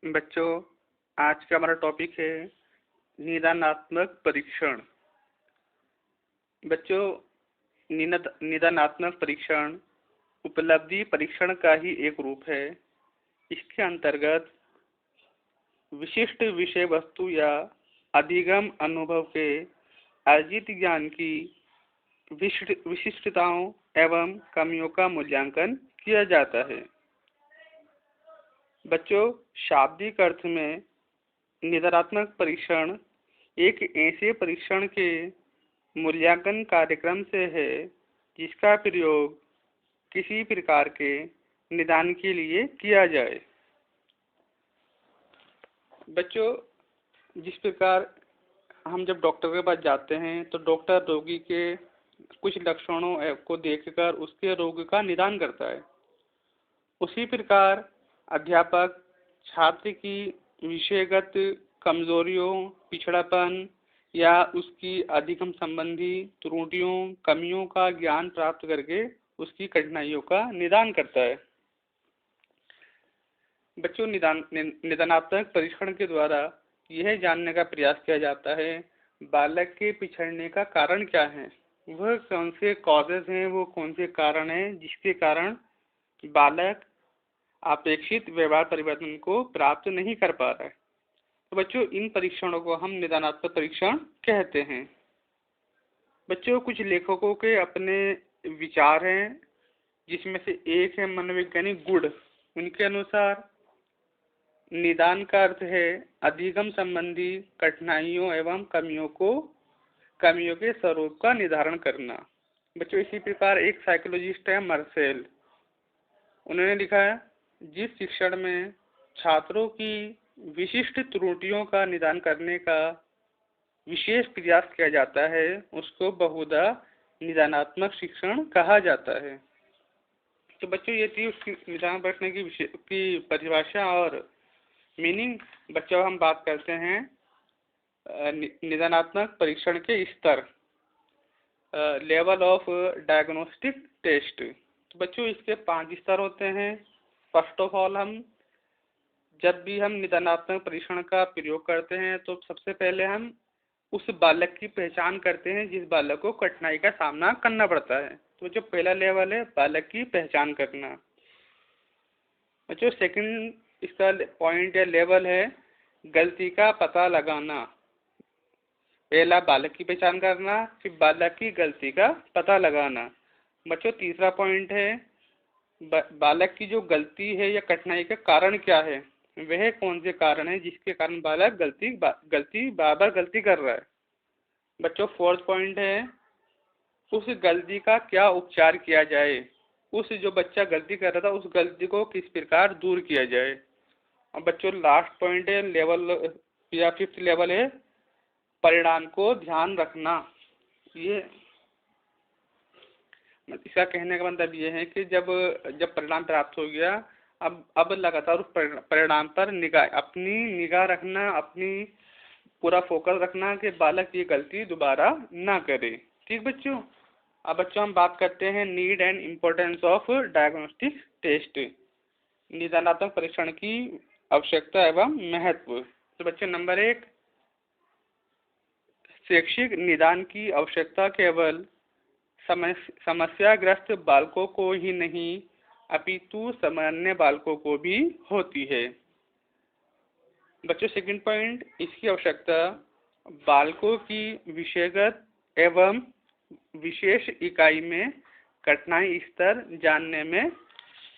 बच्चों, आज का हमारा टॉपिक है निदानात्मक परीक्षण। बच्चों, निदानात्मक परीक्षण उपलब्धि परीक्षण का ही एक रूप है। इसके अंतर्गत विशिष्ट विषय वस्तु या अधिगम अनुभव के अर्जित ज्ञान की विशिष्टताओं एवं कमियों का मूल्यांकन किया जाता है। बच्चों, शाब्दिक अर्थ में निदानात्मक परीक्षण एक ऐसे परीक्षण के मूल्यांकन कार्यक्रम से है जिसका प्रयोग किसी प्रकार के निदान के लिए किया जाए। बच्चों, जिस प्रकार हम जब डॉक्टर के पास जाते हैं तो डॉक्टर रोगी के कुछ लक्षणों को देखकर उसके रोग का निदान करता है, उसी प्रकार अध्यापक छात्र की विषयगत कमजोरियों, पिछड़ापन या उसकी अधिगम संबंधी त्रुटियों, कमियों का ज्ञान प्राप्त करके उसकी कठिनाइयों का निदान करता है। बच्चों, निदानात्मक परीक्षण के द्वारा यह जानने का प्रयास किया जाता है बालक के पिछड़ने का कारण क्या है, वह कौन से कॉजेज हैं, वो कौन से कारण हैं जिसके कारण बालक अपेक्षित व्यवहार परिवर्तन को प्राप्त नहीं कर पा रहा है। तो बच्चों, इन परीक्षणों को हम निदानात्मक परीक्षण कहते हैं। बच्चों, कुछ लेखकों के अपने विचार हैं, जिसमें से एक है मनोवैज्ञानिक गुड। उनके अनुसार निदान का अर्थ है अधिगम संबंधी कठिनाइयों एवं कमियों के स्वरूप का निर्धारण करना। बच्चों, इसी प्रकार एक साइकोलॉजिस्ट है मार्सेल, उन्होंने लिखा है जिस शिक्षण में छात्रों की विशिष्ट त्रुटियों का निदान करने का विशेष प्रयास किया जाता है उसको बहुधा निदानात्मक शिक्षण कहा जाता है। तो बच्चों, ये थी उसकी निदान बैठने की परिभाषा और मीनिंग। बच्चों, हम बात करते हैं निदानात्मक परीक्षण के स्तर, लेवल ऑफ डायग्नोस्टिक टेस्ट। तो बच्चों, इसके 5 स्तर होते हैं। फर्स्ट ऑफ ऑल, जब भी हम निदानात्मक परीक्षण का प्रयोग करते हैं तो सबसे पहले हम उस बालक की पहचान करते हैं जिस बालक को कठिनाई का सामना करना पड़ता है। तो जो पहला लेवल है बालक की पहचान करना। बच्चों, सेकंड इसका पॉइंट या लेवल है गलती का पता लगाना। पहला बालक की पहचान करना, फिर बालक की गलती का पता लगाना। बच्चों, तीसरा पॉइंट है बालक की जो गलती है या कठिनाई का कारण क्या है, वह कौन से कारण है जिसके कारण बालक बार बार गलती कर रहा है। बच्चों, फोर्थ पॉइंट है उस गलती का क्या उपचार किया जाए, उस जो बच्चा गलती कर रहा था उस गलती को किस प्रकार दूर किया जाए। और बच्चों, लास्ट पॉइंट है लेवल या फिफ्थ लेवल है परिणाम को ध्यान रखना। ये इसका कहने का मतलब ये है कि जब परिणाम प्राप्त हो गया, अब लगातार उस परिणाम पर अपनी निगाह रखना, अपनी पूरा फोकस रखना कि बालक ये गलती दोबारा ना करे। ठीक बच्चों। अब बच्चों, हम बात करते हैं need and importance of diagnostic test, निदानात्मक परीक्षण की आवश्यकता एवं महत्व। तो बच्चों, नंबर 1, शैक्षिक निदान की आवश्यकता केवल समस्याग्रस्त बालकों को ही नहीं अपितु सामान्य बालकों को भी होती है। बच्चों, सेकंड पॉइंट, इसकी आवश्यकता बालकों की विषयगत एवं विशेष इकाई में कठिनाई स्तर जानने में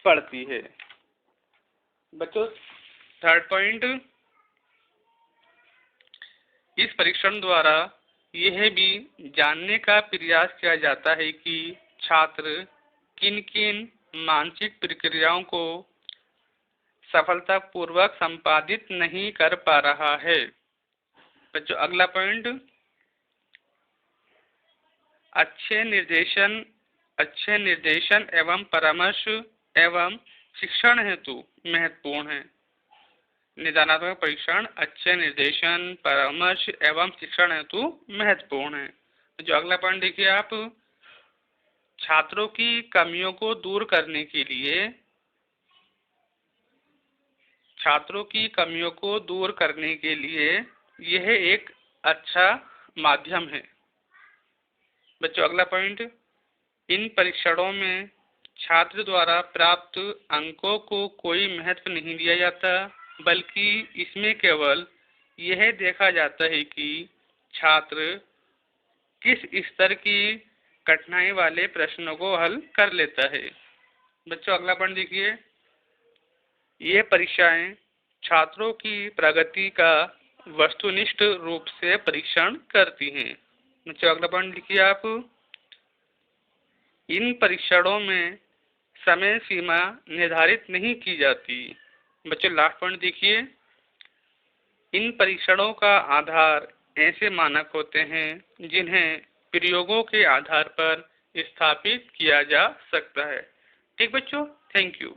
पड़ती है। बच्चों, थर्ड पॉइंट, इस परीक्षण द्वारा यह भी जानने का प्रयास किया जाता है कि छात्र किन किन मानसिक प्रक्रियाओं को सफलतापूर्वक संपादित नहीं कर पा रहा है। बच्चों, अगला पॉइंट, अच्छे निर्देशन एवं परामर्श एवं शिक्षण हेतु महत्वपूर्ण है। निदानात्मक परीक्षण अच्छे निर्देशन, परामर्श एवं शिक्षण हेतु महत्वपूर्ण है। जो अगला पॉइंट देखिए आप, छात्रों की कमियों को दूर करने के लिए छात्रों की कमियों को दूर करने के लिए यह एक अच्छा माध्यम है। बच्चों अगला पॉइंट, इन परीक्षणों में छात्र द्वारा प्राप्त अंकों को कोई महत्व नहीं दिया जाता, बल्कि इसमें केवल यह देखा जाता है कि छात्र किस स्तर की कठिनाई वाले प्रश्नों को हल कर लेता है। बच्चों अगला पॉइंट देखिए, ये परीक्षाएं छात्रों की प्रगति का वस्तुनिष्ठ रूप से परीक्षण करती हैं। बच्चों अगला पॉइंट लिखिए आप, इन परीक्षणों में समय सीमा निर्धारित नहीं की जाती। बच्चों लास्ट पॉइंट देखिए, इन परीक्षणों का आधार ऐसे मानक होते हैं जिन्हें प्रयोगों के आधार पर स्थापित किया जा सकता है। ठीक बच्चों, थैंक यू।